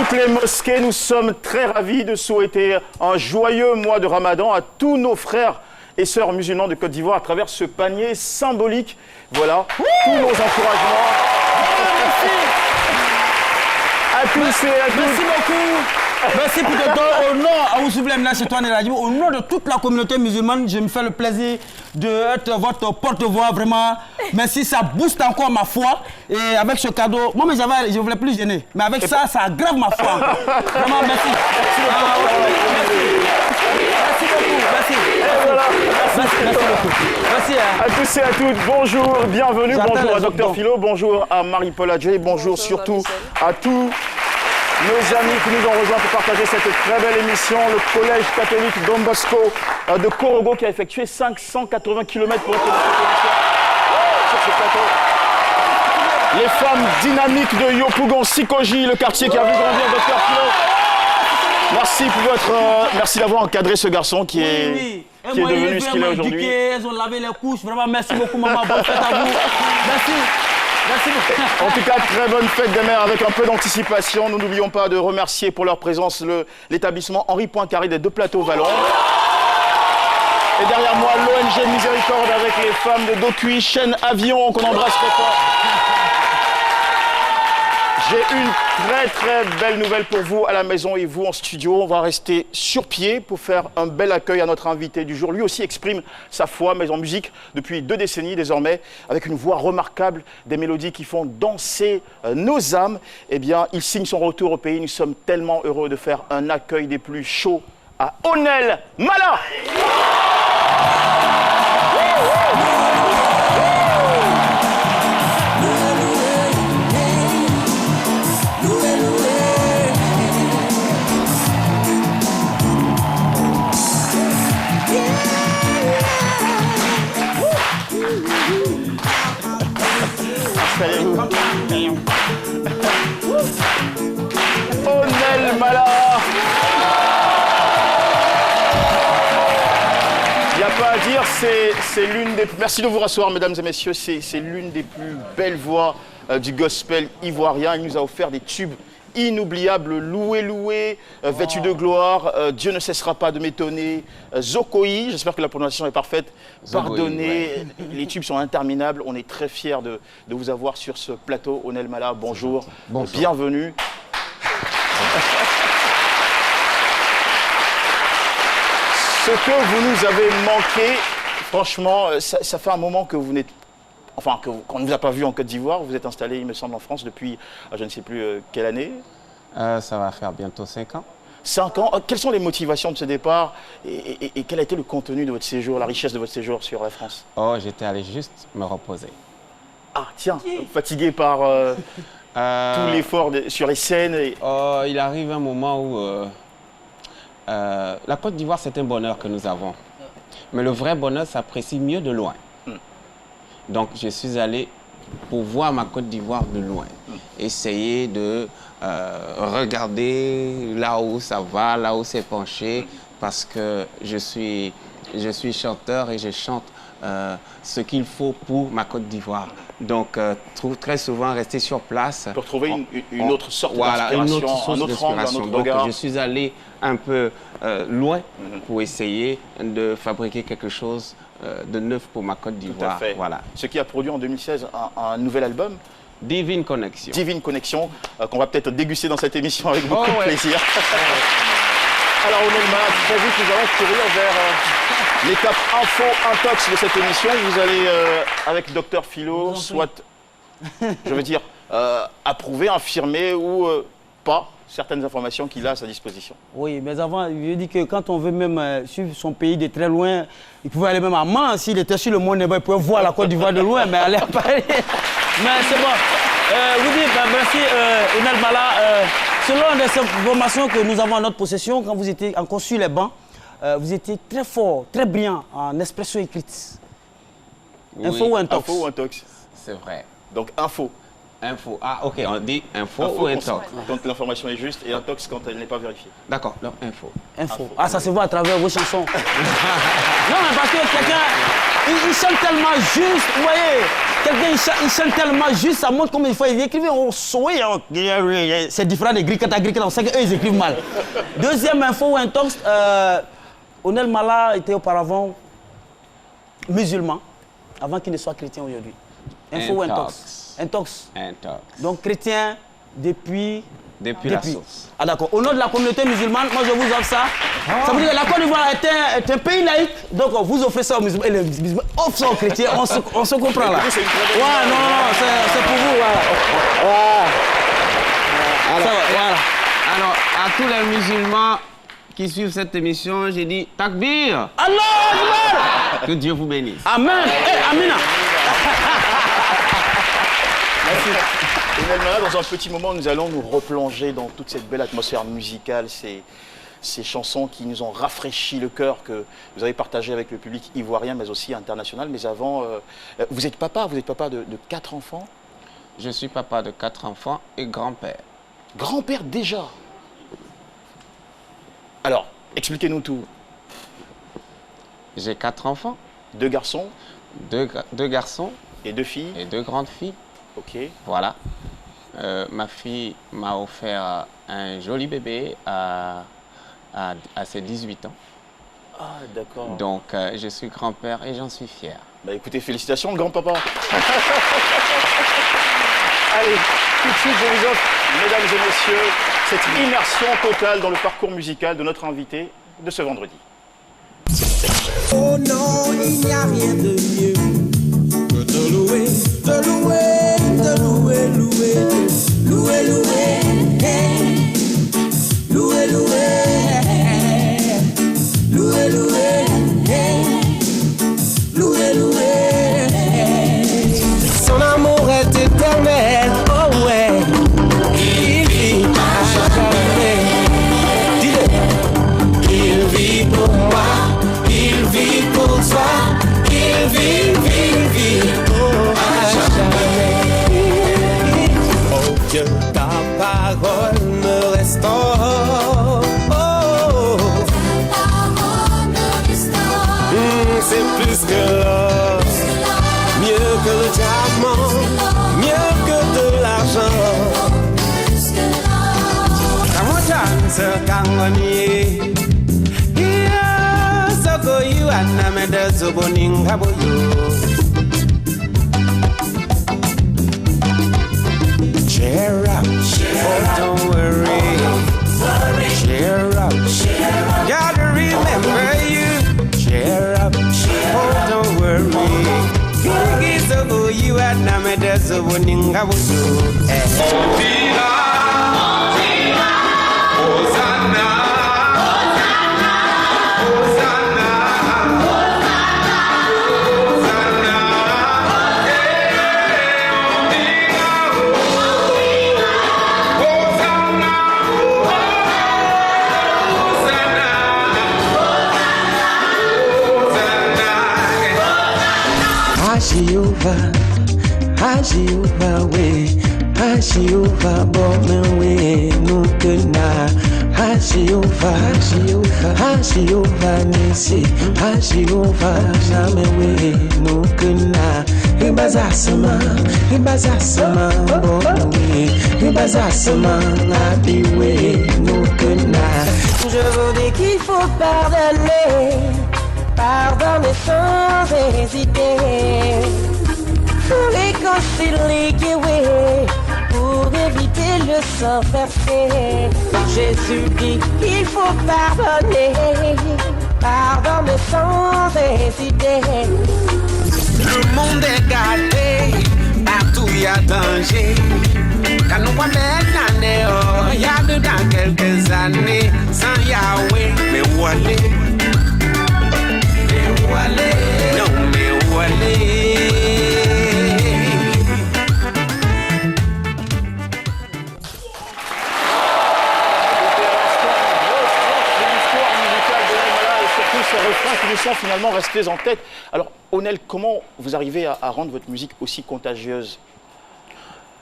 toutes les mosquées, nous sommes très ravis de souhaiter un joyeux mois de Ramadan à tous nos frères et sœurs musulmans de Côte d'Ivoire à travers ce panier symbolique. Voilà, tous nos encouragements. À tous et à toutes. Merci beaucoup. Merci pour te donner au nom de toute la communauté musulmane. Je me fais le plaisir d'être votre porte-voix, vraiment. Merci, ça booste encore ma foi. Et avec ce cadeau, moi, mais je ne voulais plus gêner. Mais avec ça, ça aggrave ma foi. Vraiment, merci. Merci beaucoup. Merci beaucoup. Merci. À tous et à toutes, bonjour, bienvenue. Bonjour à Dr Philo, bonjour à Marie-Paul Adjé, bonjour surtout à tous nos amis qui nous ont rejoints pour partager cette très belle émission. Le collège catholique Don Bosco de Korogo qui a effectué 580 km pour être sur ce plateau. Les femmes dynamiques de Yopougon Sikoji, le quartier qui a vu grandir Dr Philo. Merci pour merci d'avoir encadré ce garçon qui est devenu ce qu'il est aujourd'hui. Elles ont lavé les couches. Vraiment, merci beaucoup, maman. Bonne fête à vous. Merci. Merci beaucoup. En tout cas, très bonne fête des mères avec un peu d'anticipation. Nous n'oublions pas de remercier pour leur présence l'établissement Henri Poincaré des Deux Plateaux Vallon. Et derrière moi, l'ONG Miséricorde avec les femmes de Dokuy, chaîne Avion, qu'on embrasse très fort. J'ai une très belle nouvelle pour vous à la maison et vous en studio. On va rester sur pied pour faire un bel accueil à notre invité du jour. Lui aussi exprime sa foi, mais en musique depuis 2 décennies désormais, avec une voix remarquable, des mélodies qui font danser nos âmes. Eh bien, il signe son retour au pays. Nous sommes tellement heureux de faire un accueil des plus chauds à Onel Mala. Onel Mala. Il n'y a pas à dire, c'est l'une des... Merci de vous rasseoir, mesdames et messieurs. C'est l'une des plus belles voix du gospel ivoirien. Il nous a offert des tubes inoubliables. Loué, loué, vêtu de gloire. Dieu ne cessera pas de m'étonner. Zokoï, j'espère que la prononciation est parfaite. Pardonnez, ouais. Les tubes sont interminables. On est très fiers de vous avoir sur ce plateau. Onel Mala, bonjour. Bonsoir. Bienvenue. Ce que vous nous avez manqué, franchement, ça fait un moment que vous n'êtes... Enfin, qu'on ne vous a pas vu en Côte d'Ivoire. Vous êtes installé, il me semble, en France depuis, je ne sais plus quelle année. Ça va faire bientôt 5 ans. 5 ans. Quelles sont les motivations de ce départ et quel a été le contenu de votre séjour, la richesse de votre séjour sur la France? Oh, j'étais allé juste me reposer. Ah, tiens, fatigué par tout l'effort sur les scènes. Oh, il arrive un moment où la Côte d'Ivoire, c'est un bonheur que nous avons. Mais le vrai bonheur s'apprécie mieux de loin. Donc, je suis allé pour voir ma Côte d'Ivoire de loin. Essayer de regarder là où ça va, là où c'est penché, parce que je suis chanteur et je chante ce qu'il faut pour ma Côte d'Ivoire. Donc, très souvent, rester sur place. Pour trouver une autre sorte d'inspiration, une autre source un autre angle, un autre Donc, regard. je suis allé un peu loin pour essayer de fabriquer quelque chose de neuf pour ma Côte d'Ivoire. Voilà. Ce qui a produit en 2016 un nouvel album. Divine Connexion. Divine Connexion, qu'on va peut-être déguster dans cette émission avec beaucoup de plaisir. Alors, on est malade, très vite, nous allons courir vers l'étape info-intox de cette émission. Vous allez, avec Dr Philo, soit, je veux dire, approuver, infirmer ou pas certaines informations qu'il a à sa disposition. Oui, mais avant, je dis que quand on veut même suivre son pays de très loin, il pouvait aller même à Mans, s'il était sur le monde, il pouvait voir la Côte d'Ivoire de loin, mais aller à Paris. Mais c'est bon. Vous dites, merci, Onel Mala. Selon les informations que nous avons en notre possession, quand vous étiez encore sur les bancs, vous étiez très fort, très brillant en expression écrite. Oui. Info ou intox? Info ou intox? C'est vrai. Donc, info. Info. Ah, ok, on dit info ou intox. Quand l'information est juste et intox quand elle n'est pas vérifiée. D'accord, donc info. Info. Ah, ça se voit à travers vos chansons. Non, mais parce que quelqu'un, il chante tellement juste, vous voyez. quelqu'un il chante tellement juste, ça montre comment il faut. Ils écrivent au souhait. C'est différent des Grikata. On sait qu'eux, ils écrivent mal. Deuxième info ou intox, Onel Mala était auparavant musulman, avant qu'il ne soit chrétien aujourd'hui. Info ou intox? Intox. Intox. Donc chrétien depuis la source. Ah d'accord. Au nom de la communauté musulmane, moi je vous offre ça. Ça veut dire que la Côte d'Ivoire est un pays laïque, donc vous offrez ça aux musulmans et les musulmans offrent ça aux chrétiens. On se comprend là. Ouais, non, c'est pour vous. Voilà. Alors, à tous les musulmans qui suivent cette émission, j'ai dit Takbir. Allah Akbar. Que Dieu vous bénisse. Amen. Amina. Merci. Onel Mala, dans un petit moment, nous allons nous replonger dans toute cette belle atmosphère musicale, ces chansons qui nous ont rafraîchi le cœur, que vous avez partagé avec le public ivoirien, mais aussi international. Mais avant, vous êtes papa de 4 enfants? Je suis papa de 4 enfants et grand-père. Grand-père déjà? Alors, expliquez-nous tout. J'ai 4 enfants. 2 garçons? 2 garçons. Et 2 filles? Et 2 grandes filles. Ok. Voilà. Ma fille m'a offert un joli bébé à ses 18 ans. Ah, d'accord. Donc, je suis grand-père et j'en suis fier. Bah écoutez, félicitations, le grand-papa. Allez, tout de suite, je vous offre, mesdames et messieurs, cette immersion totale dans le parcours musical de notre invité de ce vendredi. Oh non, il n'y a rien de mieux que de louer, de louer, de louer, louer, louer, hey. Louer, louer, hey. Louer, hey. Son amour est éternel, oh ouais, il vit à jamais. Dis-le, il vit pour moi. Il vit pour toi, il vit à jamais. Oh Dieu, ta parole me restaure. Oh, c'est plus que l'or, mieux que le diamant, mieux que de l'argent. You and I'm a zoboning cheer up, oh don't worry, cheer up, gotta remember you, cheer up, oh don't worry, you and I'm a zoboning Jehovah way, Jehovah brought me way, no good na. Jehovah nisi, Jehovah jame way, no good na. Ibazasama, brought me way, Ibazasama happy way, no good na. Je vous dis qu'il faut pardonner sans hésiter. Pour réconcilier, pour éviter le sang versé. Jésus dit qu'il faut pardonner sans hésiter. Le monde est gâté, partout il y a danger. Quand nous voit maintenant, il y a dedans quelques années, sans Yahweh, mais où aller? Non, mais où aller? Qui nous sont finalement restés en tête. Alors, Onel, comment vous arrivez à rendre votre musique aussi contagieuse?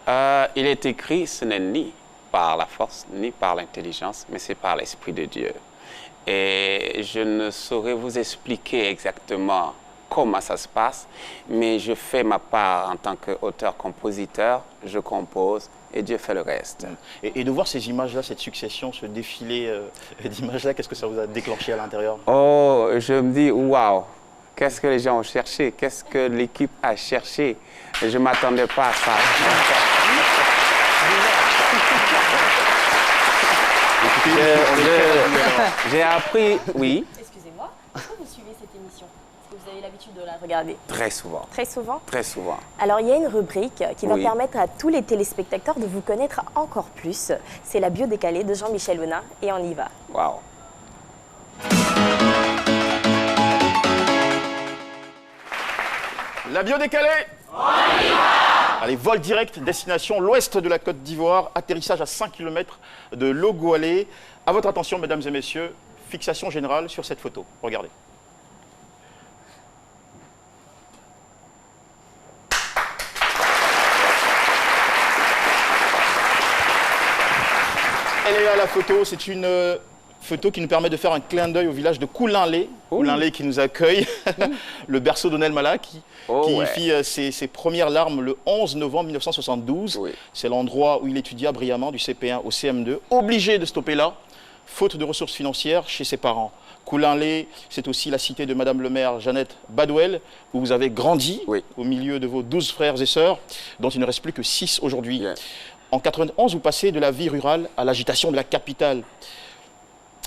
Il est écrit, ce n'est ni par la force, ni par l'intelligence, mais c'est par l'Esprit de Dieu. Et je ne saurais vous expliquer exactement comment ça se passe, mais je fais ma part en tant qu'auteur-compositeur, je compose et Dieu fait le reste. Et de voir ces images-là, cette succession, ce défilé d'images-là, qu'est-ce que ça vous a déclenché à l'intérieur? Oh, je me dis, waouh, qu'est-ce que les gens ont cherché, qu'est-ce que l'équipe a cherché. Je ne m'attendais pas à ça. J'ai appris, oui. Excusez-moi, est-ce que vous suivez cette émission? Est-ce que vous avez l'habitude de la regarder? Très souvent. Très souvent? Très souvent. Alors, il y a une rubrique qui va Oui. permettre à tous les téléspectateurs de vous connaître encore plus. C'est la bio décalée de Jean-Michel Aunin et on y va. Waouh. La bio décalée. Allez, vol direct, destination l'ouest de la Côte d'Ivoire, atterrissage à 5 km de Logoualé. À votre attention, mesdames et messieurs, fixation générale sur cette photo. Regardez. Elle est là, la photo. C'est une photo qui nous permet de faire un clin d'œil au village de Koulinlé. Koulinlé qui nous accueille, le berceau d'Onel Mala qui fit ses premières larmes le 11 novembre 1972. Oui. C'est l'endroit où il étudia brillamment du CP1 au CM2, obligé de stopper là, faute de ressources financières chez ses parents. Koulinlé, c'est aussi la cité de Madame le maire Jeannette Badouel, où vous avez grandi au milieu de vos 12 frères et sœurs, dont il ne reste plus que 6 aujourd'hui. Yeah. En 91, vous passez de la vie rurale à l'agitation de la capitale.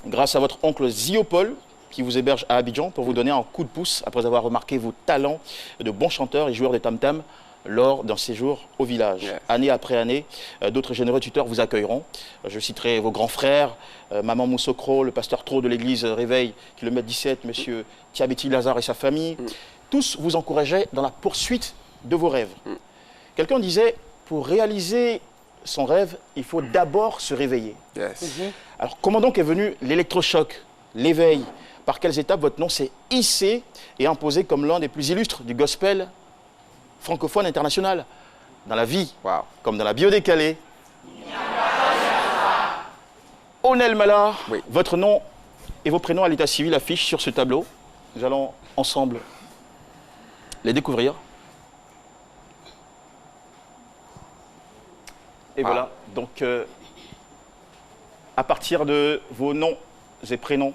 Grâce à votre oncle Ziopol, qui vous héberge à Abidjan pour vous donner un coup de pouce après avoir remarqué vos talents de bon chanteur et joueur de tam-tam lors d'un séjour au village. Yes. Année après année, d'autres généreux tuteurs vous accueilleront. Je citerai vos grands frères, Maman Moussokro, le pasteur Tro de l'église Réveil, kilomètre 17, monsieur Tiabeti Lazare et sa famille. Tous vous encourageaient dans la poursuite de vos rêves. Quelqu'un disait, pour réaliser son rêve, il faut d'abord se réveiller. Yes. Alors, comment donc est venu l'électrochoc, l'éveil? Par quelles étapes votre nom s'est hissé et imposé comme l'un des plus illustres du gospel francophone international? Dans la vie, comme dans la bio décalée. Onel Mala, votre nom et vos prénoms à l'état civil affichent sur ce tableau. Nous allons ensemble les découvrir. Et voilà, donc à partir de vos noms et prénoms,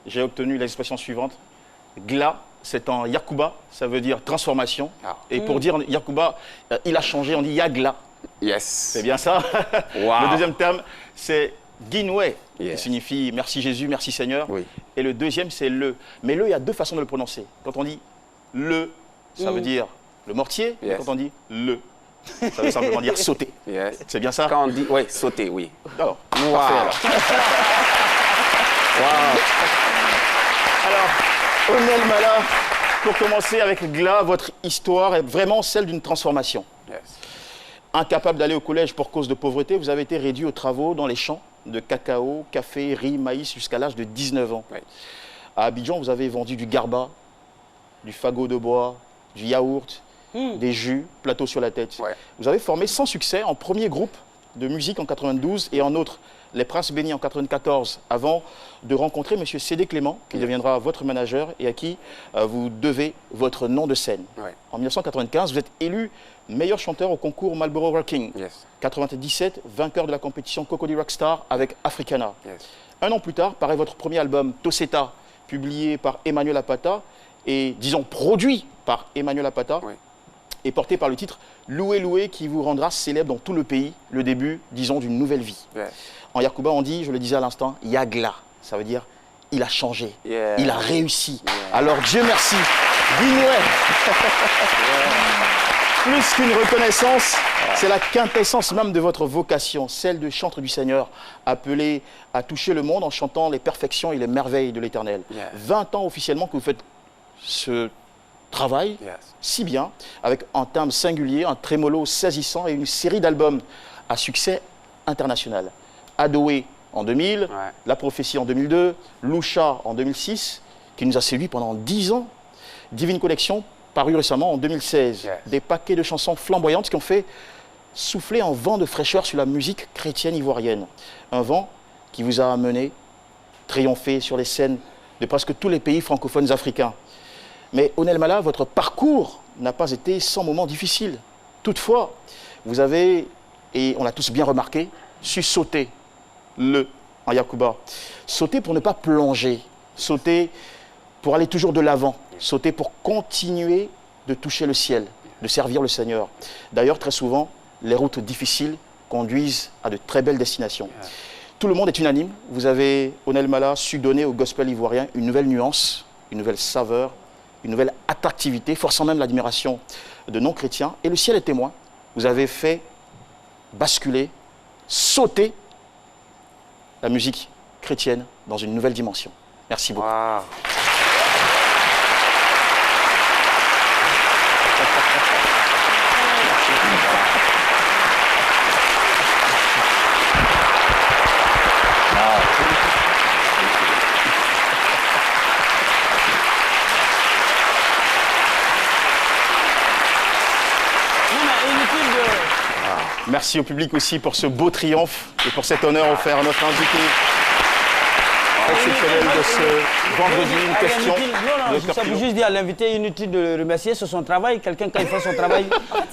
j'ai obtenu l'expression suivante. Gla, c'est en Yakuba, ça veut dire transformation. Et pour dire Yakuba, il a changé, on dit Yagla. Yes. C'est bien ça. Wow. Le deuxième terme, c'est Guinoué, qui signifie merci Jésus, merci Seigneur. Et le deuxième, c'est le. Mais le, il y a deux façons de le prononcer. Quand on dit le, ça veut dire le mortier. Et quand on dit le, ça veut simplement dire sauter. C'est bien ça? Quand on dit, sauter, oui. Alors, parfait alors. Alors, Onel Mala, pour commencer avec Gla, votre histoire est vraiment celle d'une transformation. Incapable d'aller au collège pour cause de pauvreté, vous avez été réduit aux travaux dans les champs de cacao, café, riz, maïs jusqu'à l'âge de 19 ans. À Abidjan, vous avez vendu du garba, du fagot de bois, du yaourt, des jus, plateau sur la tête. Vous avez formé sans succès en premier groupe de musique en 92 et en outre les Princes Bénis en 94 avant de rencontrer M. Cédé Clément qui deviendra votre manager et à qui vous devez votre nom de scène. En 1995, vous êtes élu meilleur chanteur au concours Marlboro Rocking. 97, vainqueur de la compétition Cocody Rockstar avec Africana. Un an plus tard, paraît votre premier album Toseta, publié par Emmanuel Apata et disons produit par Emmanuel Apata. Et porté par le titre Loué Loué qui vous rendra célèbre dans tout le pays, le début, disons, d'une nouvelle vie. En Yakuba, on dit, je le disais à l'instant, Yagla. Ça veut dire, il a changé, il a réussi. Alors Dieu merci. Guinoué. Plus qu'une reconnaissance, c'est la quintessence même de votre vocation, celle de chantre du Seigneur, appelé à toucher le monde en chantant les perfections et les merveilles de l'Éternel. 20 ans officiellement que vous faites ce travail si bien, avec un timbre singulier, un trémolo saisissant et une série d'albums à succès international. Adoé en 2000, La Prophétie en 2002, Loucha en 2006, qui nous a séduit pendant 10 ans, Divine Connection, paru récemment en 2016. Des paquets de chansons flamboyantes qui ont fait souffler un vent de fraîcheur sur la musique chrétienne ivoirienne. Un vent qui vous a amené triompher sur les scènes de presque tous les pays francophones africains. Mais Onel Mala, votre parcours n'a pas été sans moments difficiles. Toutefois, vous avez, et on l'a tous bien remarqué, su sauter en Yacouba. Sauter pour ne pas plonger, sauter pour aller toujours de l'avant, sauter pour continuer de toucher le ciel, de servir le Seigneur. D'ailleurs, très souvent, les routes difficiles conduisent à de très belles destinations. Tout le monde est unanime. Vous avez, Onel Mala, su donner au gospel ivoirien une nouvelle nuance, une nouvelle saveur, une nouvelle attractivité, forçant même l'admiration de non-chrétiens. Et le ciel est témoin. Vous avez fait basculer, sauter la musique chrétienne dans une nouvelle dimension. Merci beaucoup. Wow. Merci au public aussi pour ce beau triomphe et pour cet honneur offert à notre invité exceptionnel de ce vendredi. Une question. Non, ça veut juste dire à l'invité, inutile de le remercier sur son travail. Quelqu'un, quand il fait son travail,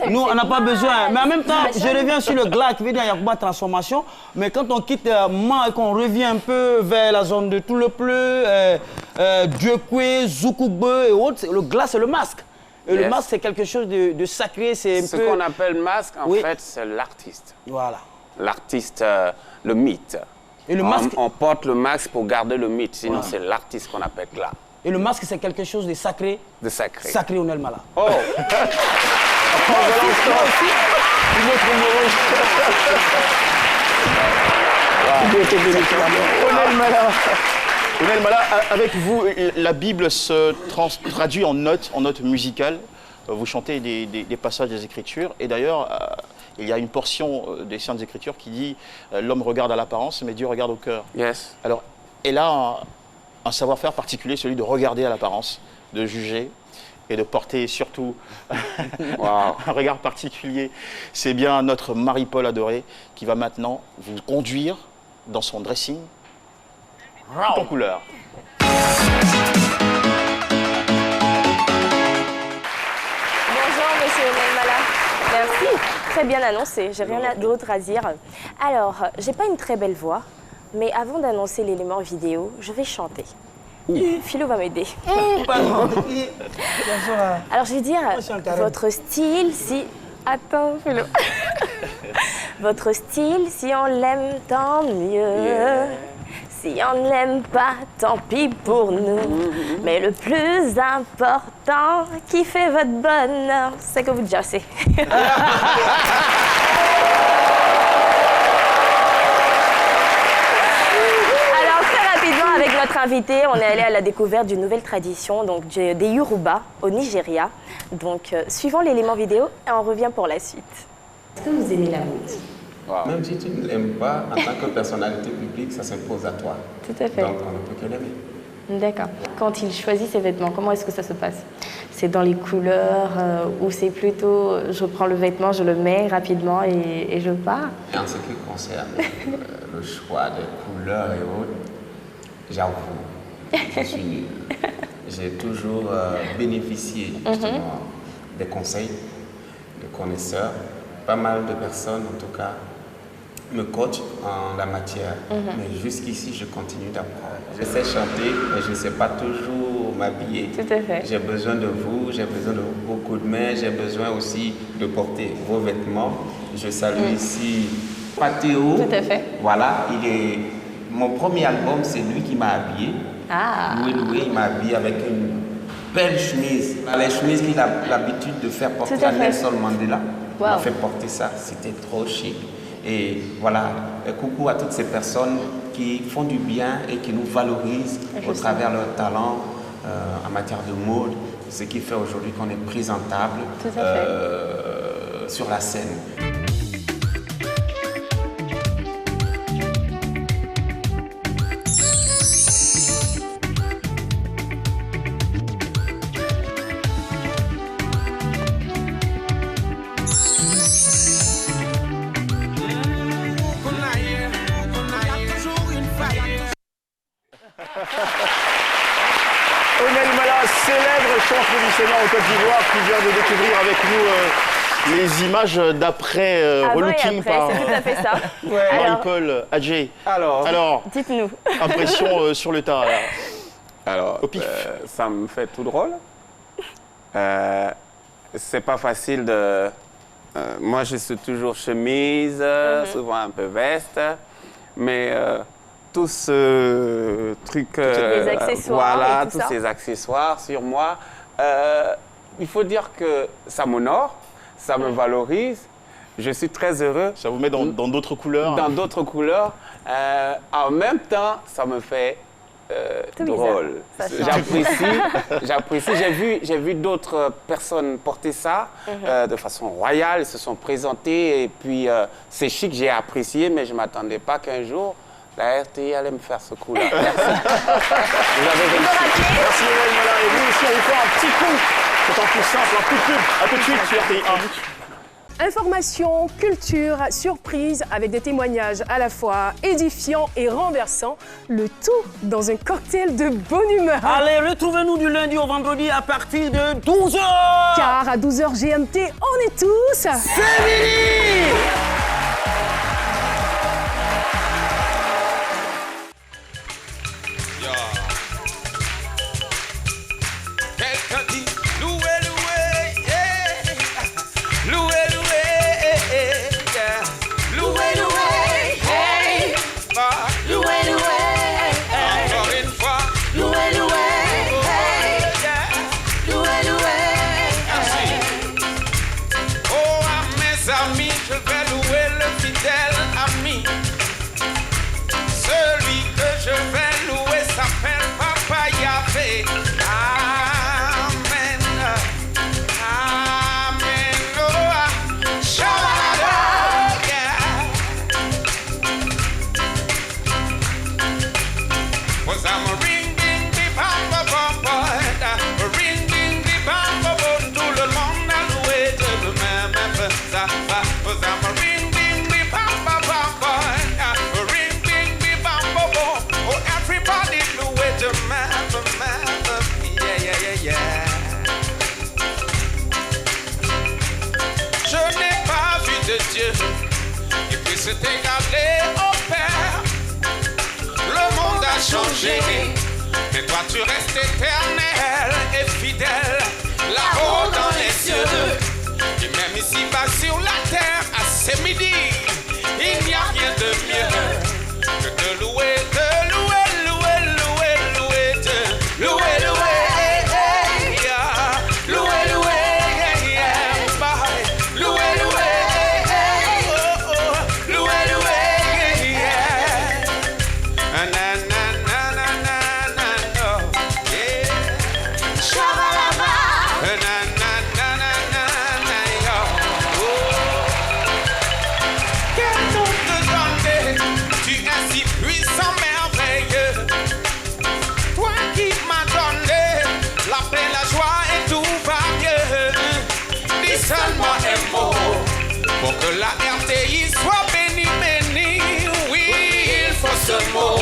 nous, on n'a pas besoin. Mais en même temps, je reviens sur le glas qui veut dire Yacouba Transformation. Mais quand on quitte Man et qu'on revient un peu vers la zone de Tout-le-Pleu, Dieucoué, Zoukougbe et autres, le glas, c'est le masque. Et le masque, c'est quelque chose de sacré. C'est Ce qu'on appelle masque, en fait, c'est l'artiste. Voilà. L'artiste, le mythe. Et le masque... on porte le masque pour garder le mythe, sinon c'est l'artiste qu'on appelle là. Et le masque, c'est quelque chose de sacré. De sacré. Sacré Onel Mala. Oh. Onel Mala, avec vous, la Bible se traduit en notes musicales. Vous chantez des passages des Écritures. Et d'ailleurs, il y a une portion des Saintes Écritures qui dit l'homme regarde à l'apparence, mais Dieu regarde au cœur. Yes. Alors, et là, un savoir-faire particulier, celui de regarder à l'apparence, de juger et de porter surtout un regard particulier. C'est bien notre Marie-Paul adorée qui va maintenant vous conduire dans son dressing en couleur. Bonjour, monsieur Onel Mala. Merci. Très bien annoncé. J'ai rien d'autre à dire. Alors, j'ai pas une très belle voix, mais avant d'annoncer l'élément vidéo, je vais chanter. Philo va m'aider. Alors, je vais dire, votre style, si... Attends, Philo. Votre style, si on l'aime, tant mieux. Si on ne l'aime pas, tant pis pour nous. Mais le plus important qui fait votre bonheur, c'est que vous jassez. Alors, très rapidement, avec notre invité, on est allé à la découverte d'une nouvelle tradition, donc des Yoruba au Nigeria. Donc, suivons l'élément vidéo et on revient pour la suite. Est-ce que vous aimez la mode? Wow. Même si tu ne l'aimes pas, en tant que personnalité publique, ça s'impose à toi. Tout à fait. Donc on ne peut que l'aimer. D'accord. Quand il choisit ses vêtements, comment est-ce que ça se passe? C'est dans les couleurs ou c'est plutôt je prends le vêtement, je le mets rapidement et je pars? Et en ce qui concerne le choix des couleurs et autres, j'avoue, je suis nul. J'ai toujours bénéficié justement des conseils de connaisseurs. Pas mal de personnes, en tout cas, me coachent en la matière. Mais jusqu'ici, je continue d'apprendre. Je sais chanter, mais je ne sais pas toujours m'habiller. Tout à fait. J'ai besoin de vous, j'ai besoin de beaucoup de mains, j'ai besoin aussi de porter vos vêtements. Je salue ici Pathéo. Tout à fait. Voilà, mon premier album, c'est lui qui m'a habillé. Ah. Loué, il m'a habillé avec une belle chemise. Les chemises qu'il a l'habitude de faire porter à Nelson Mandela. Wow. Il m'a fait porter ça, c'était trop chic. Et voilà, et coucou à toutes ces personnes qui font du bien et qui nous valorisent au travers de leur talent en matière de mode, ce qui fait aujourd'hui qu'on est présentable sur la scène. Omel Mala, célèbre chanteuse musicienne en Côte d'Ivoire, qui vient de découvrir avec nous les images d'après relooking par c'est tout à fait ça. Marie-Paul Adjei. Alors dites-nous. Impression sur le tas. Là. Alors, Au pif. ça me fait tout drôle. C'est pas facile de... moi, je suis toujours chemise, souvent un peu veste, mais tout ce truc... les accessoires voilà, et tout tous ça. ces accessoires sur moi. Il faut dire que ça m'honore, ça me valorise. Je suis très heureux. Ça vous met dans d'autres couleurs. Dans d'autres couleurs. En même temps, ça me fait... drôle. J'apprécie. J'ai vu d'autres personnes porter ça de façon royale. Ils se sont présentés et puis c'est chic, j'ai apprécié, mais je ne m'attendais pas qu'un jour la RTI allait me faire ce coup-là. Merci. Vous avez réussi. Merci Omel Mala. Et vous aussi, on vous fait un petit coup. C'est un coup simple, un coup de pub. À tout de suite sur RTI 1. Information, culture, surprise avec des témoignages à la fois édifiants et renversants, le tout dans un cocktail de bonne humeur. Allez, retrouvez-nous du lundi au vendredi à partir de 12h. Car à 12h GMT, on est tous... C'est Mini. Quelqu'un dit loué, loué, yeah. Loué, loué, yeah. Loué, loué, hey. Ah. Loué, loué, Encore une fois. loué, loué, Yeah. loué, loué. Merci. Oh, à mes amis, je vais louer le fidèle ami. Celui que je vais louer s'appelle Papa Yahvé. Amen. Amen. Oh, Shabbat. Yeah. Was I'm a ring, ding, di, bam, bam, bam, bam. Ring, ding, di, bam, bam, bam. Tout le monde a loué de le même feu. Was I'm a ring, ding, di, bam, bam, bam, bam. Ring, ding, di, bam, bam, bam. Oh, everybody loué de même feu. Yeah, yeah, yeah, yeah. Je n'ai pas vu de Dieu qui puisse t'égaler au Père. Le monde a changé, mais toi tu restes éternel et fidèle. Là-haut dans les cieux, et même ici-bas sur la terre, à ce midi, il n'y a rien de mieux que de louer, de louer, louer, louer, louer, de louer, louer. Yeah. Louer, louer, yeah. Bye. Louer, louer, oh, oh. Louer, louer, yeah. Na na na na na na no. Yeah. Shabalaba. Na na na na na na yo. Oh. Quel nom te donner? Tu es si puissant, merveilleux. Toi qui m'as donné la paix, la joie et tout va mieux. Dis seulement un mot pour que la RTI soit bénie, bénie. Oui, il faut ce mot.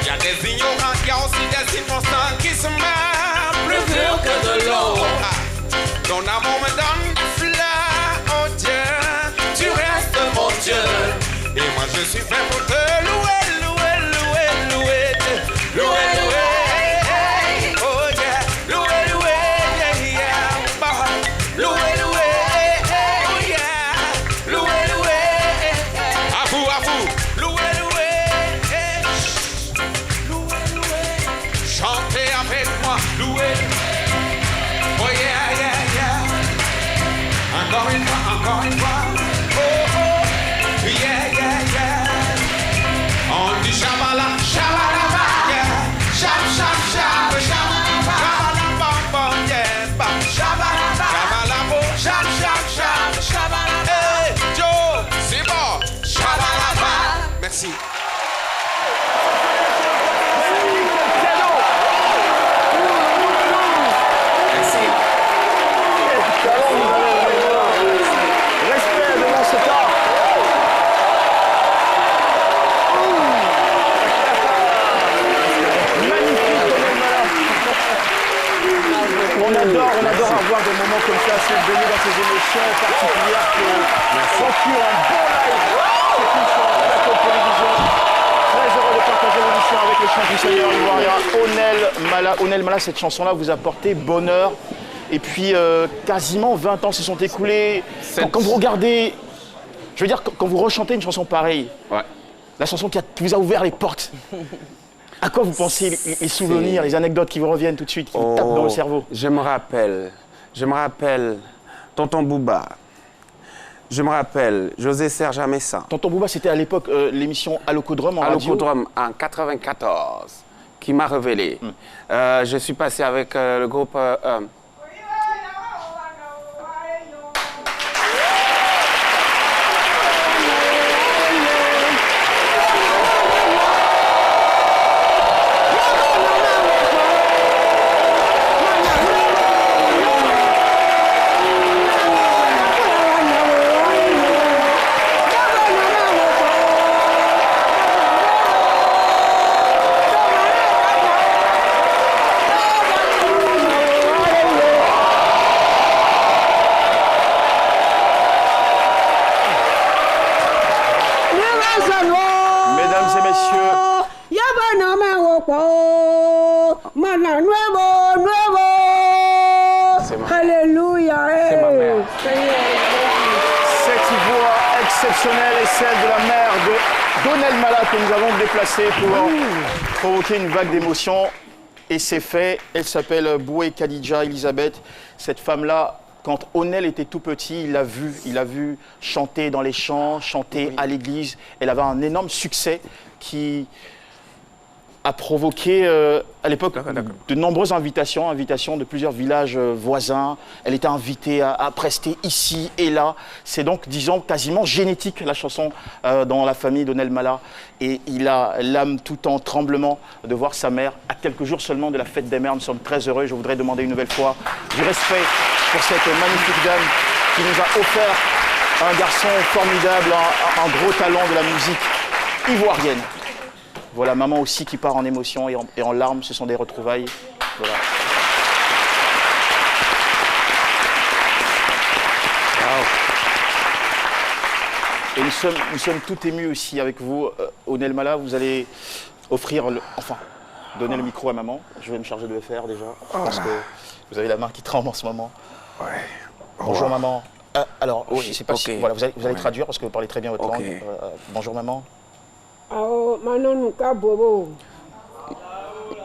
Il y a des ignorants, il y a aussi des innocents qui se meurent plus purs que de l'eau. Ton amour me donne du flair, oh Dieu. Tu restes mon Dieu. Et moi je suis prêt pour te louer, louer, louer, louer, louer, louer. Oh yeah, louer, louer, yeah, yeah. Bah, louer, louer, oh yeah, louer, louer. À vous, louer, louer, louer, louer. Chantez avec moi, louer. Oh yeah, yeah, yeah. Encore une fois, encore une fois. Oh, oh, yeah, yeah, yeah. On dit Shabala, Shabalaba, yeah. Shab, shab, shab, Shabalaba, Shabalaba, yeah. Bam, Shabalaba, Shabalabo, shab, shab, shab, Shabalaba. Hey, Joe, c'est bon. Shabalaba. Merci. On adore avoir des moments comme ça, c'est baigner dans ces émotions particulières que procure un bon live. C'est tout sur un plateau de télévision. Très heureux de partager l'émission avec le chant du Seigneur ivoirien Onel Mala. Onel Mala, cette chanson-là vous apportait bonheur. Et puis quasiment 20 ans se sont écoulés. Quand vous regardez, je veux dire, quand vous rechantez une chanson pareille, la chanson qui vous a ouvert les portes, à quoi vous pensez, les souvenirs, les anecdotes qui vous reviennent tout de suite, qui vous tapent dans le cerveau? Je me rappelle Tonton Bouba. Je me rappelle José Serge Amessa. Tonton Bouba, c'était à l'époque l'émission Allocodrome en radio. Allocodrome en 94, qui m'a révélé. Je suis passé avec le groupe... Exceptionnelle est celle de la mère d'Onel Mala que nous avons déplacée pour provoquer une vague d'émotions. Et c'est fait. Elle s'appelle Boué Khadija Elisabeth. Cette femme-là, quand Onel était tout petit, il l'a vu chanter dans les champs, chanter à l'église. Elle avait un énorme succès qui a provoqué à l'époque de nombreuses invitations de plusieurs villages voisins. Elle était invitée à prester ici et là. C'est donc, disons, quasiment génétique la chanson dans la famille d'Onel Mala. Et il a l'âme tout en tremblement de voir sa mère à quelques jours seulement de la fête des mères. Nous sommes très heureux. Je voudrais demander une nouvelle fois du respect pour cette magnifique dame qui nous a offert un garçon formidable, un gros talent de la musique ivoirienne. Voilà, maman aussi qui part en émotion et en larmes, ce sont des retrouvailles. Voilà. Wow. Et nous sommes tout émus aussi avec vous. Onel Mala, vous allez offrir, donner le micro à maman. Je vais me charger de le faire déjà, parce que vous avez la main qui tremble en ce moment. Ouais. Bonjour maman. Alors, je ne sais pas si... Voilà, vous allez traduire parce que vous parlez très bien votre langue. Bonjour maman.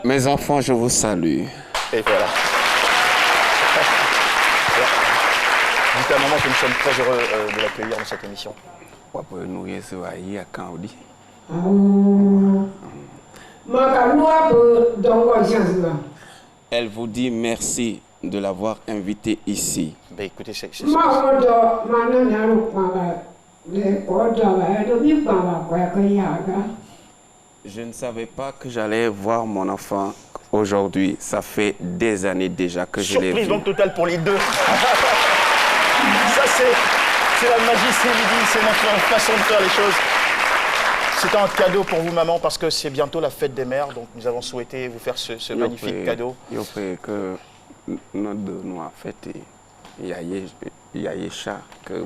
Mes enfants, je vous salue. Et voilà. Dites à maman que nous sommes très heureux de l'accueillir dans cette émission. Elle vous dit merci de l'avoir invité ici. Ben écoutez, c'est Je ne savais pas que j'allais voir mon enfant aujourd'hui. Ça fait des années déjà que je l'ai vu. Surprise donc totale pour les deux. Ça c'est la magie, c'est Lydie, c'est notre façon de faire les choses. C'est un cadeau pour vous maman parce que c'est bientôt la fête des mères. Donc nous avons souhaité vous faire ce magnifique cadeau. Je prie que nous a fait il y a chat que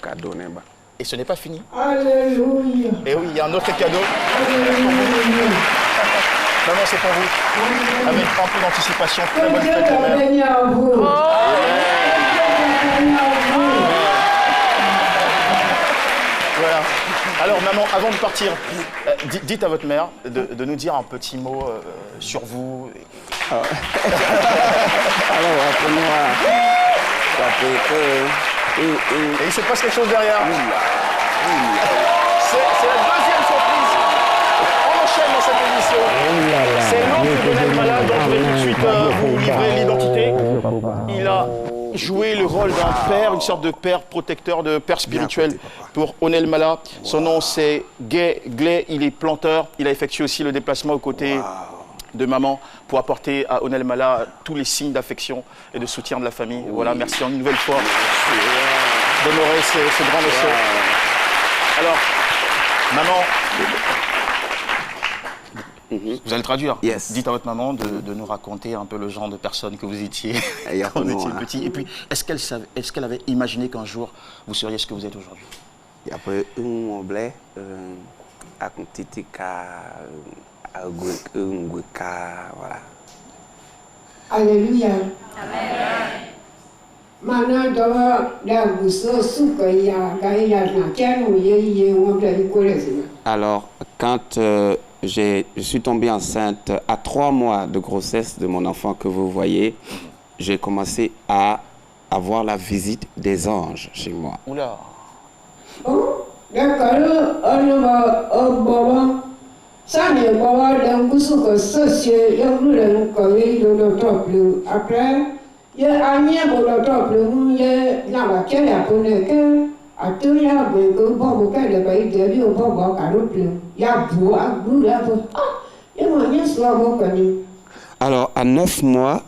cadeau n'est pas. Et ce n'est pas fini. Alléluia. Et oui, il y a un autre cadeau. Maman, c'est pour vous. Avec un peu d'anticipation. Très bonne fête de mère. Voilà. Alors, maman, avant de partir, dites à votre mère de nous dire un petit mot sur vous. Alors, appelez-moi. Et il se passe quelque chose derrière. C'est la deuxième surprise. On enchaîne dans cette émission. C'est l'oncle d'Onel Mala, dont je vais tout de suite vous livrer l'identité. Il a joué le rôle d'un père, une sorte de père protecteur, de père spirituel pour Onel Mala. Son nom c'est Gay Gley, il est planteur. Il a effectué aussi le déplacement aux côtés de maman pour apporter à Onel Mala tous les signes d'affection et de soutien de la famille. Voilà, merci une nouvelle fois d'honorer ce grand monsieur. Alors, maman, Vous allez traduire. Yes. Dites à votre maman de nous raconter un peu le genre de personne que vous étiez quand vous étiez petit. Et puis, est-ce qu'elle avait imaginé qu'un jour, vous seriez ce que vous êtes aujourd'hui? Et après, on blé, à Titika, à Gweka, voilà. Alléluia. Amen. Alors, quand je suis tombée enceinte à 3 mois de grossesse de mon enfant que vous voyez, j'ai commencé à avoir la visite des anges chez moi. Oula. Après, il y a un lien pour le top, il y a un paquet de à tout le monde, que bon, de pays de vie, au bon, il y a beau, à bout, là, il y a moyen de se Alors, à 9 mois,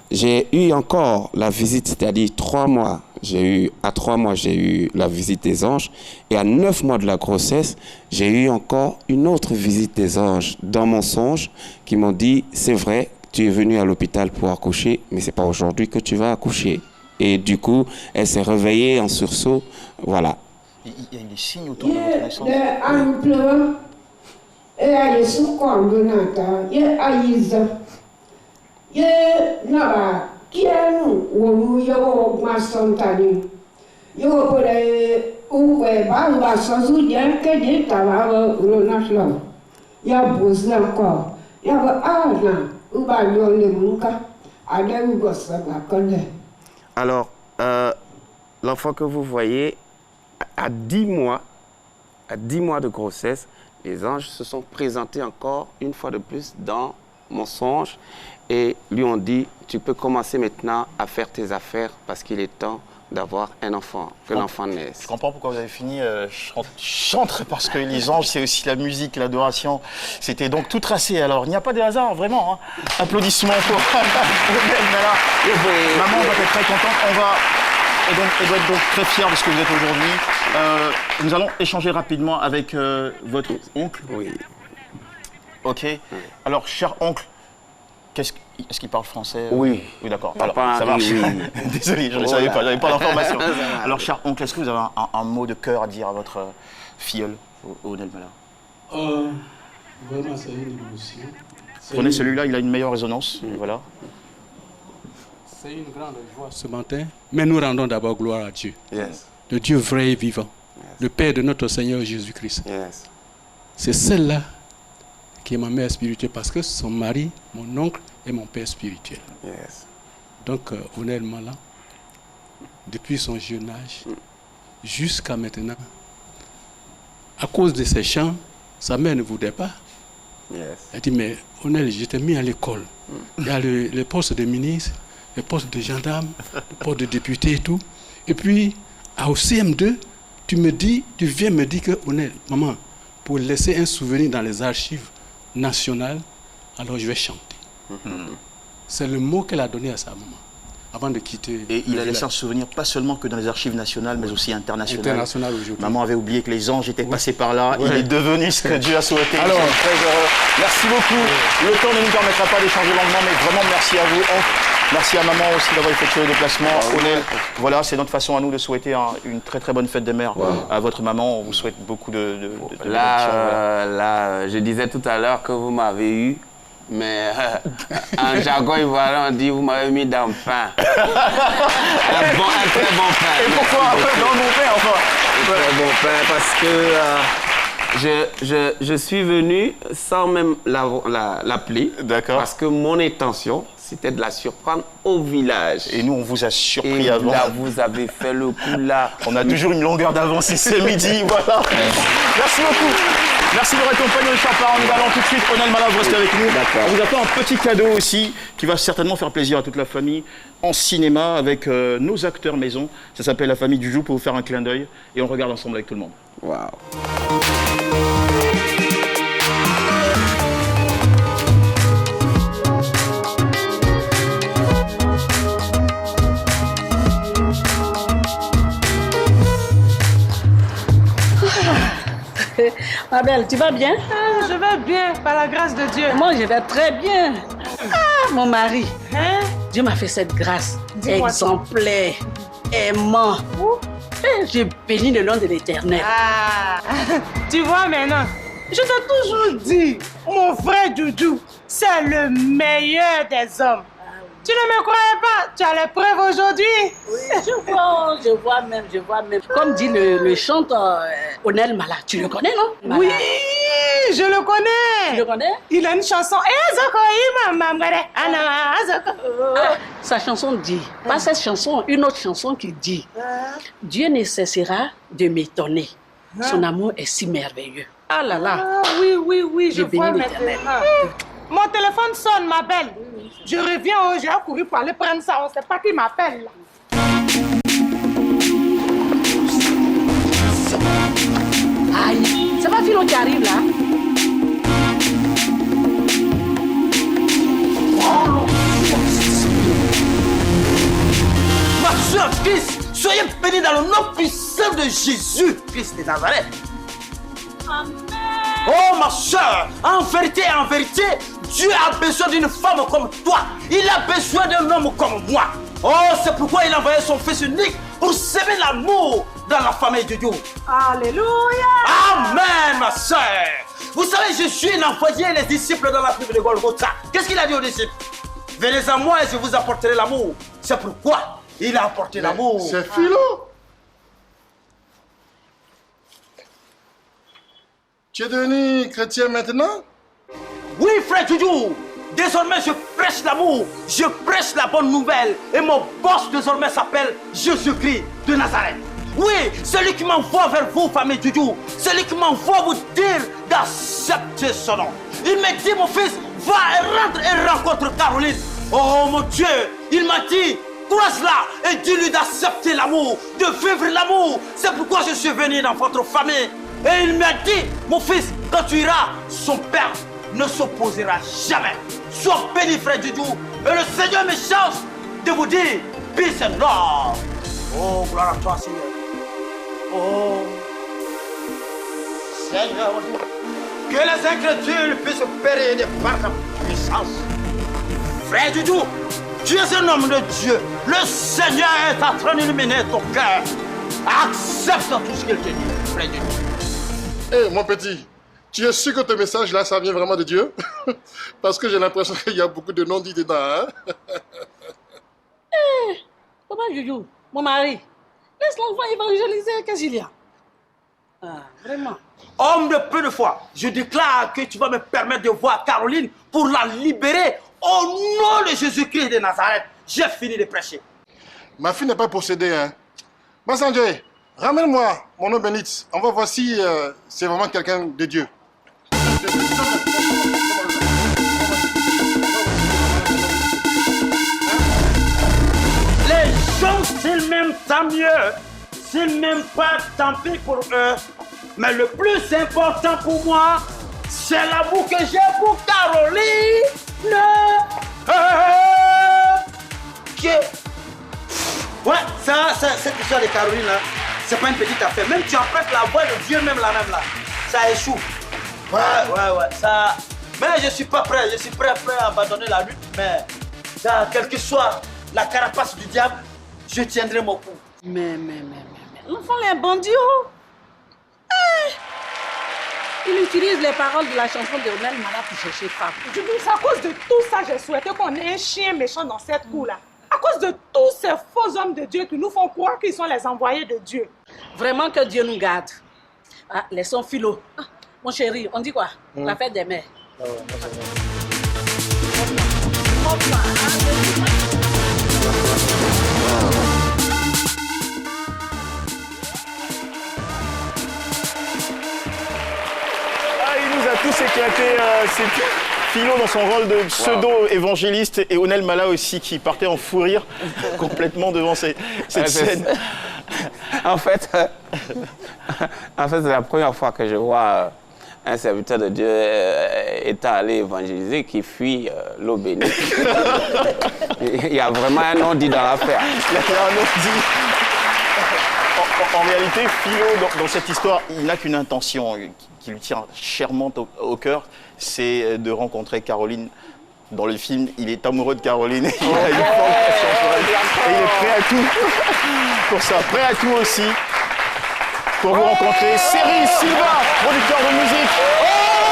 j'ai eu encore la visite, c'est-à-dire 3 mois. À 3 mois, j'ai eu la visite des anges. Et à 9 mois de la grossesse, j'ai eu encore une autre visite des anges dans mon songe qui m'ont dit, c'est vrai, tu es venu à l'hôpital pour accoucher, mais ce n'est pas aujourd'hui que tu vas accoucher. Et du coup, elle s'est réveillée en sursaut. Voilà. Il y a des signes autour de votre naissance. Alors, l'enfant que vous voyez, à 10 mois de grossesse, les anges se sont présentés encore une fois de plus dans mon songe et lui ont dit, tu peux commencer maintenant à faire tes affaires parce qu'il est temps d'avoir un enfant, que l'enfant naisse. Je comprends pourquoi vous avez fini chantre, parce que les anges, c'est aussi la musique, l'adoration. C'était donc tout tracé. Alors, il n'y a pas de hasard, vraiment. Hein. Applaudissements pour Maman va être très contente. Elle doit être donc très fière de ce que vous êtes aujourd'hui. Nous allons échanger rapidement avec votre oncle. Oui. Ok. Alors, cher oncle, est-ce qu'il parle français? Oui. Oui, d'accord. Papa, ça marche. oui. Désolé, je ne savais pas, j'avais pas l'information. Alors, cher oncle, est-ce que vous avez un mot de cœur à dire à votre filleule, au Nelmala? Vraiment, c'est une émotion. Prenez celui-là, il a une meilleure résonance. Voilà. C'est une grande joie ce matin, mais nous rendons d'abord gloire à Dieu. Yes. Le Dieu vrai et vivant, le Père de notre Seigneur Jésus-Christ. Yes. C'est celle-là qui est ma mère spirituelle parce que son mari, mon oncle, est mon père spirituel. Yes. Donc, honnêtement là, depuis son jeune âge jusqu'à maintenant, à cause de ses chants, sa mère ne voulait pas. Yes. Elle dit, mais Onel, je t'ai mis à l'école. Il y a les postes de ministre, les postes de gendarme, les postes de député et tout. Et puis, au CM2, tu viens me dire que, Onel, maman, pour laisser un souvenir dans les archives nationales, alors je vais chanter. C'est le mot qu'elle a donné à sa maman avant de quitter. Et il a laissé un souvenir pas seulement que dans les archives nationales, mais aussi internationales. International aujourd'hui. Maman avait oublié que les anges étaient passés par là. Il est devenu ce que Dieu a souhaité. Alors, très heureux. Merci beaucoup. Le temps ne nous permettra pas d'échanger longuement, mais vraiment merci à vous. Merci à maman aussi d'avoir effectué le déplacement. Voilà, c'est notre façon à nous de souhaiter une très très bonne fête des mères à votre maman. On vous souhaite beaucoup de Là, je disais tout à l'heure que vous m'avez eu. Mais en jargon ivoirien, on dit vous m'avez mis dans le pain. un très bon pain. Et pourquoi dans mon pain enfin? Un très bon pain parce que je suis venu sans même l'appeler. D'accord. Parce que mon intention, c'était de la surprendre au village. Et nous, on vous a surpris avant. Là, vous avez fait le coup là. On a toujours une longueur d'avance et c'est midi, voilà. Merci beaucoup. Merci de accompagner le Chaparron. Nous allons tout de suite. Onel Mala, vous restez avec nous. On vous a fait un petit cadeau aussi qui va certainement faire plaisir à toute la famille en cinéma avec nos acteurs maison. Ça s'appelle La Famille du Joug pour vous faire un clin d'œil et on regarde ensemble avec tout le monde. Waouh. Ma belle, tu vas bien? Je vais bien, par la grâce de Dieu. Moi, je vais très bien. Ah, mon mari. Hein? Dieu m'a fait cette grâce. Exemplaire, aimant. Je bénis le nom de l'Éternel. Ah, tu vois maintenant, je t'ai toujours dit, mon frère Doudou, c'est le meilleur des hommes. Tu ne me croyais pas? Tu as les preuves aujourd'hui? Oui, je vois même. Comme dit le chanteur Onel Mala, tu le connais, non? Mala. Oui, je le connais. Tu le connais? Il a une chanson. Sa chanson dit, pas cette chanson, une autre chanson qui dit, Dieu ne cessera de m'étonner. Son amour est si merveilleux. Ah là là. Ah, oui, je vois l'Éternel. Mon téléphone sonne, ma belle. Je reviens, j'ai couru pour aller prendre ça. On ne sait pas qui m'appelle. Aïe, c'est pas Philo qui arrive là. Ma soeur Christ, soyez bénis dans le nom puissant de Jésus, Christ de Nazareth. Amen. Oh ma soeur, en vérité, Dieu a besoin d'une femme comme toi. Il a besoin d'un homme comme moi. Oh, c'est pourquoi il a envoyé son fils unique pour semer l'amour dans la famille de Dieu. Alléluia. Amen, ma soeur. Vous savez, Jésus, il a envoyé les disciples dans la tribu de Golgotha. Qu'est-ce qu'il a dit aux disciples? Venez à moi et je vous apporterai l'amour. C'est pourquoi il a apporté l'amour. C'est Philo. Tu es devenu chrétien maintenant? Oui, frère Doudou. Désormais, je prêche l'amour. Je prêche la bonne nouvelle. Et mon boss désormais s'appelle Jésus-Christ de Nazareth. Oui, celui qui m'envoie vers vous, famille Doudou. Celui qui m'envoie vous dire d'accepter son nom. Il m'a dit, mon fils, va et rentre et rencontre Caroline. Oh mon Dieu, il m'a dit, croise-la et dis-lui d'accepter l'amour, de vivre l'amour. C'est pourquoi je suis venu dans votre famille. Et il m'a dit, mon fils, quand tu iras, son père ne s'opposera jamais. Sois béni, frère Doudou. Et le Seigneur me charge de vous dire, peace and love. Oh, gloire à toi, Seigneur. Oh, Seigneur, que les incrédules puissent périr par ta puissance. Frère Doudou, tu es un homme de Dieu. Le Seigneur est en train d'illuminer ton cœur. Accepte tout ce qu'il te dit, frère Doudou. Hé, mon petit, tu es sûr que ce message-là, ça vient vraiment de Dieu? Parce que j'ai l'impression qu'il y a beaucoup de non-dits dedans, hein? Hé, papa Doudou, mon mari, laisse l'enfant évangéliser, qu'est-ce qu'il y a? Ah, vraiment. Homme de peu de foi, je déclare que tu vas me permettre de voir Caroline pour la libérer au nom de Jésus-Christ de Nazareth. J'ai fini de prêcher. Ma fille n'est pas possédée, hein? Massanjé, ramène-moi mon eau bénite. On va voir si c'est vraiment quelqu'un de Dieu. Les gens, s'ils m'aiment, tant mieux. S'ils m'aiment pas, tant pis pour eux. Mais le plus important pour moi, c'est l'amour que j'ai pour Caroline. Ouais, cette histoire de Caroline, là, c'est pas une petite affaire. Même tu empruntes la voix de Dieu, même là, ça échoue. Ouais, ça... Mais je suis pas prêt, je suis prêt à abandonner la lutte, mais ça, quelle que soit la carapace du diable, je tiendrai mon coup. Mais, l'enfant est un bandit. Il utilise les paroles de la chanson de Onel Mala pour chercher femme. C'est à cause de tout ça, j'ai souhaité qu'on ait un chien méchant dans cette cour-là. À cause de tous ces faux hommes de Dieu qui nous font croire qu'ils sont les envoyés de Dieu. Vraiment que Dieu nous garde. Ah, laissons Philo. Ah, mon chéri, on dit quoi? La fête des mères. Il nous a tous éclaté, c'est Philo dans son rôle de pseudo-évangéliste et Onel Mala aussi qui partait en fou rire complètement devant cette scène. En fait, c'est la première fois que je vois un serviteur de Dieu étant allé évangéliser qui fuit l'eau bénite. Il y a vraiment un non-dit dans l'affaire. Il y a un non-dit. En réalité, Philo, dans cette histoire, il n'a qu'une intention qui lui tient chèrement au cœur, c'est de rencontrer Caroline. Dans le film, il est amoureux de Caroline. Il a une forte passion pour elle. Et il est prêt à tout pour ça. Prêt à tout aussi pour vous rencontrer. Céry Silva, producteur de musique.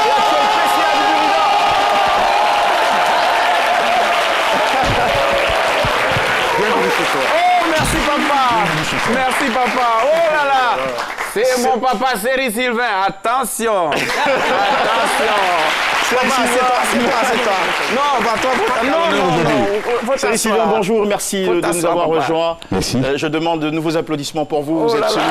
Et actuel PCA du Burida. Bienvenue chez toi. Oh, merci papa. Merci papa. Oh là là. C'est mon papa Céry Sylvain. Attention. Attention. C'est toi. Non, pas toi. Non. Céry Sylvain, bonjour, merci de nous avoir rejoints. Merci. Je demande de nouveaux applaudissements pour vous. Vous êtes celui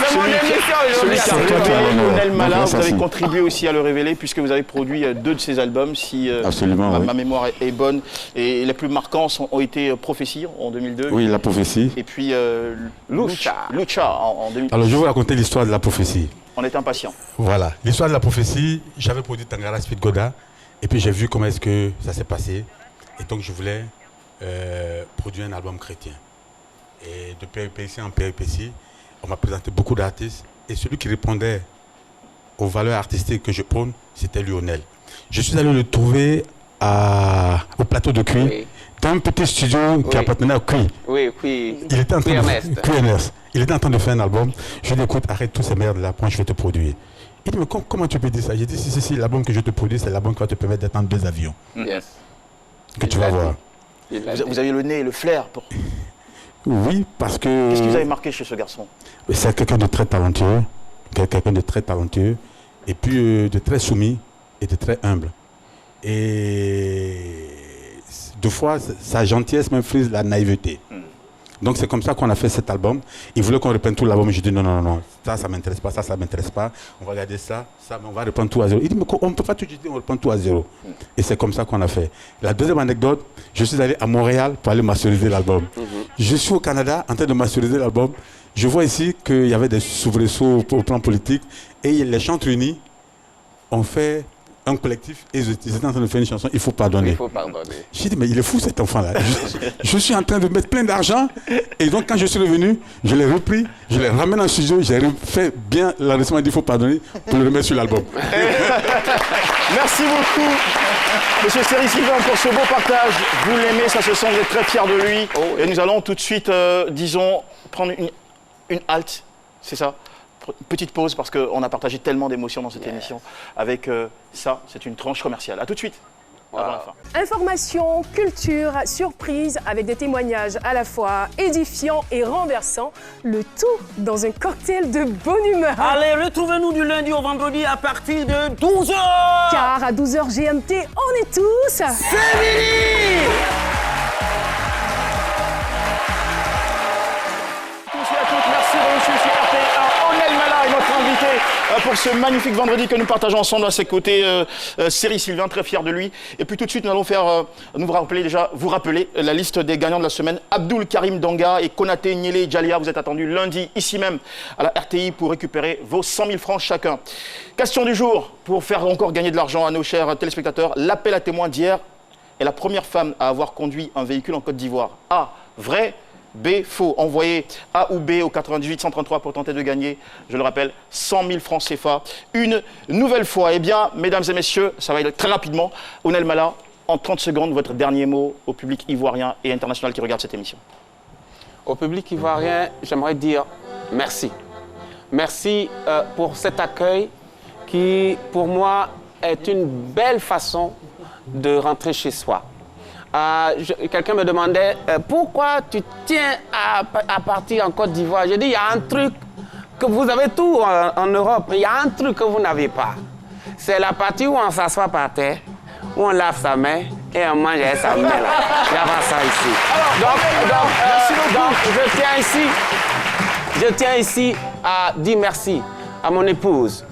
c'est mon émission aujourd'hui. qui a révélé Onel Mala. Vous avez contribué aussi à le révéler puisque vous avez produit 2 de ses albums, si ma mémoire est bonne. Et les plus marquants ont été Prophétie en 2002. Oui, La Prophétie. Et puis Lucha en 2000. Alors je vais vous raconter l'histoire de La Prophétie. On est impatients. Voilà, l'histoire de La Prophétie, j'avais produit Tangara Speed Goda et puis j'ai vu comment est-ce que ça s'est passé. Et donc je voulais produire un album chrétien. Et de péripétie en péripétie, on m'a présenté beaucoup d'artistes et celui qui répondait aux valeurs artistiques que je prône, c'était Lionel. Je suis allé le trouver au plateau de Cuy, dans un petit studio qui appartenait à Cuy. Oui, Cuy. Il était en train Il était en train de faire un album. Je lui ai dit, écoute, arrête toutes ces merdes-là, moi je vais te produire. Il dit, mais comment tu peux dire ça? J'ai dit, si, l'album que je te produis, c'est l'album qui va te permettre d'être en 2 avions. Yes. Que tu vas voir. Vous avez le nez et le flair pour... Oui, parce que... Qu'est-ce qui vous avez marqué chez ce garçon? C'est quelqu'un de très talentueux, et puis de très soumis et de très humble. Et 2 fois, sa gentillesse même frise la naïveté. Donc c'est comme ça qu'on a fait cet album. Il voulait qu'on reprenne tout l'album. J'ai dit non, ça m'intéresse pas, ça m'intéresse pas. On va regarder ça, mais on va reprendre tout à zéro. Il dit mais on ne peut pas tout dire, on reprend tout à zéro. Et c'est comme ça qu'on a fait. La deuxième anecdote, je suis allé à Montréal pour aller masteriser l'album. Je suis au Canada en train de masteriser l'album. Je vois ici qu'il y avait des soubresauts au plan politique et les Chantres Unis ont fait un collectif et ils étaient en train de faire une chanson, il faut pardonner. Il faut pardonner. J'ai dit, mais il est fou cet enfant-là. Je suis en train de mettre plein d'argent et donc quand je suis revenu, je l'ai repris, je l'ai ramené en studio, j'ai fait bien l'enregistrement, il dit, il faut pardonner pour le remettre sur l'album. Merci beaucoup, monsieur Céry Sylvain, pour ce beau partage. Vous l'aimez, ça se sent, vous êtes très fiers de lui. Et nous allons tout de suite, disons, prendre une halte, c'est ça? Petite pause parce qu'on a partagé tellement d'émotions dans cette émission. Avec ça, c'est une tranche commerciale. A tout de suite. Avant la fin. Information, culture, surprise avec des témoignages à la fois édifiants et renversants. Le tout dans un cocktail de bonne humeur. Allez, retrouvez-nous du lundi au vendredi à partir de 12h. Car à 12h GMT, on est tous... C'est Mini. Merci de nous suivre sur RT1. Onel Mala est notre invité pour ce magnifique vendredi que nous partageons ensemble à ses côtés. Céry Sylvain, très fier de lui. Et puis tout de suite, nous allons vous rappeler la liste des gagnants de la semaine. Abdul Karim Danga et Konaté Niele Djalia, vous êtes attendus lundi, ici même, à la RTI pour récupérer vos 100 000 francs chacun. Question du jour, pour faire encore gagner de l'argent à nos chers téléspectateurs. L'appel à témoins d'hier est la première femme à avoir conduit un véhicule en Côte d'Ivoire. A, vrai. B, faux. Envoyez A ou B au 98 133 pour tenter de gagner, je le rappelle, 100 000 francs CFA. Une nouvelle fois. Eh bien, mesdames et messieurs, ça va aller très rapidement. Onel Mala, en 30 secondes, votre dernier mot au public ivoirien et international qui regarde cette émission. Au public ivoirien, j'aimerais dire merci. Merci pour cet accueil qui, pour moi, est une belle façon de rentrer chez soi. Quelqu'un me demandait pourquoi tu tiens à partir en Côte d'Ivoire. J'ai dit, il y a un truc que vous avez tout en Europe, mais il y a un truc que vous n'avez pas. C'est la partie où on s'assoit par terre, où on lave sa main et on mange avec sa main. Il n'y a pas ça ici. Donc, je tiens ici à dire merci à mon épouse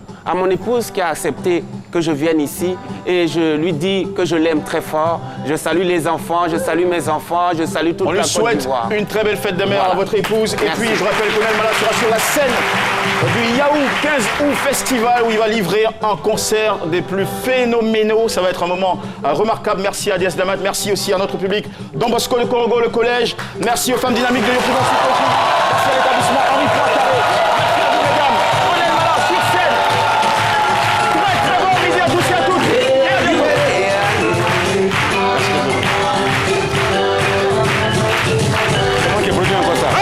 qui a accepté que je vienne ici et je lui dis que je l'aime très fort. Je salue les enfants, je salue mes enfants, je salue toute la Côte d'Ivoire. On lui souhaite une très belle fête de mère à votre épouse. Merci. Et puis je rappelle qu'Onel Mala sera sur la scène du Yahoo 15 août Festival où il va livrer un concert des plus phénoménaux. Ça va être un moment remarquable. Merci à Dias Damat, merci aussi à notre public Don Bosco, le Congo, le collège. Merci aux femmes dynamiques de Yopougon. Merci à l'établissement Henri Poincaré. Merci à vous mesdames. Hélène Malard sur scène. Très bon plaisir à tous et à toutes. Et à bientôt. C'est moi qui ai produit un concert.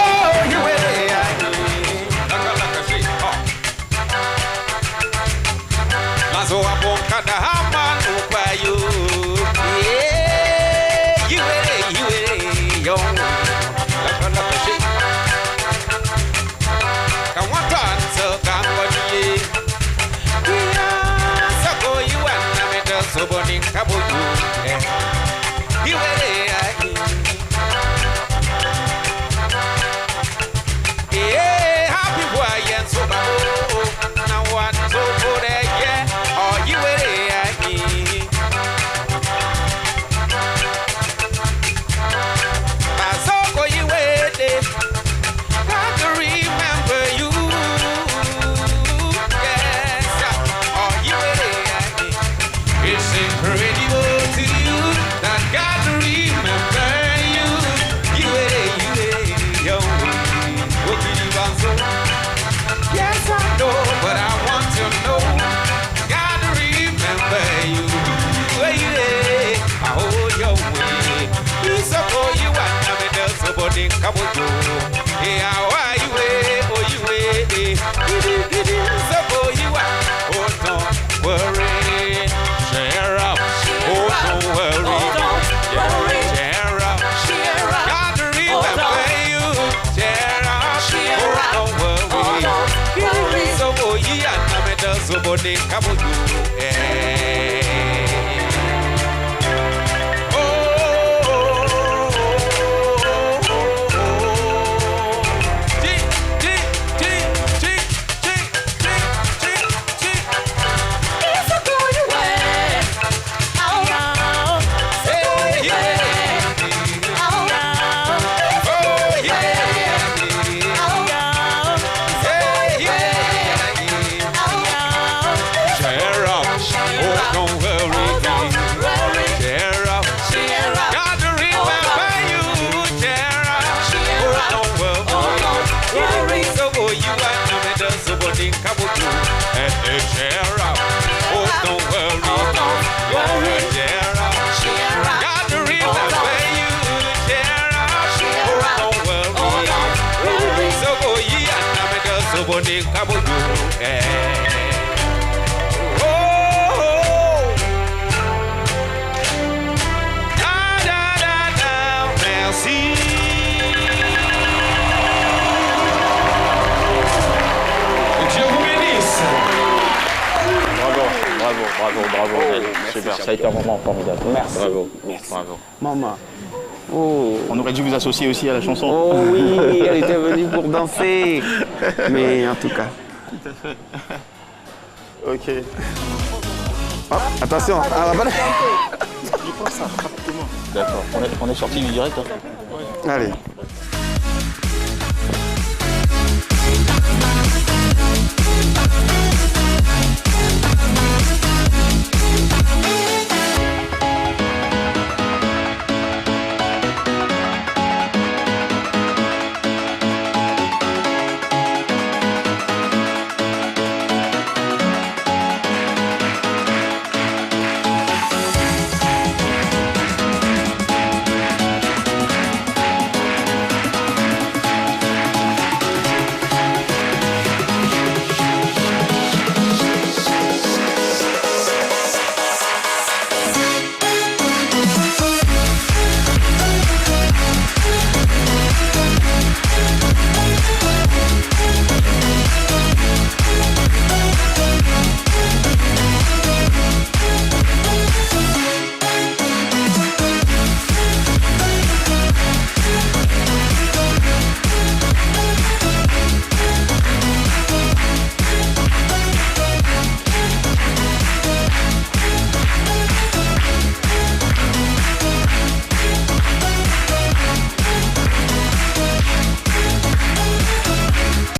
So I won't cut the hammer no by you. Yeah, you ready, yo. Look at shit. Come on, so come on, yeah. So go you and I'm at the Soboning Cabo. You ready, yeah, happy boy and so now what so good, yeah. You got to remember you. Yes, you it's incredible to you that got to remember you. You yo, what did you answer? Yes, I know, but I want to know. Got to remember you. I hold your way. It's a boy you want to be the somebody come with you. Yeah, why you way? Oh, you way. It's a boy you want. Oh, don't worry. Share up. Oh, don't worry. Share up. Got to remember you. Share up. Oh, don't worry. It's a boy you want to be the somebody come with you. Yeah. Bravo, super, ça a été un moment formidable. Merci. Bravo. Merci. Bravo. Maman. Oh. On aurait dû vous associer aussi à la chanson. Oh oui, elle était venue pour danser. Mais en tout cas. Tout à fait. Ok. Hop, attention. Je pense ça, rapidement. D'accord, on est sorti du direct. Hein. Allez.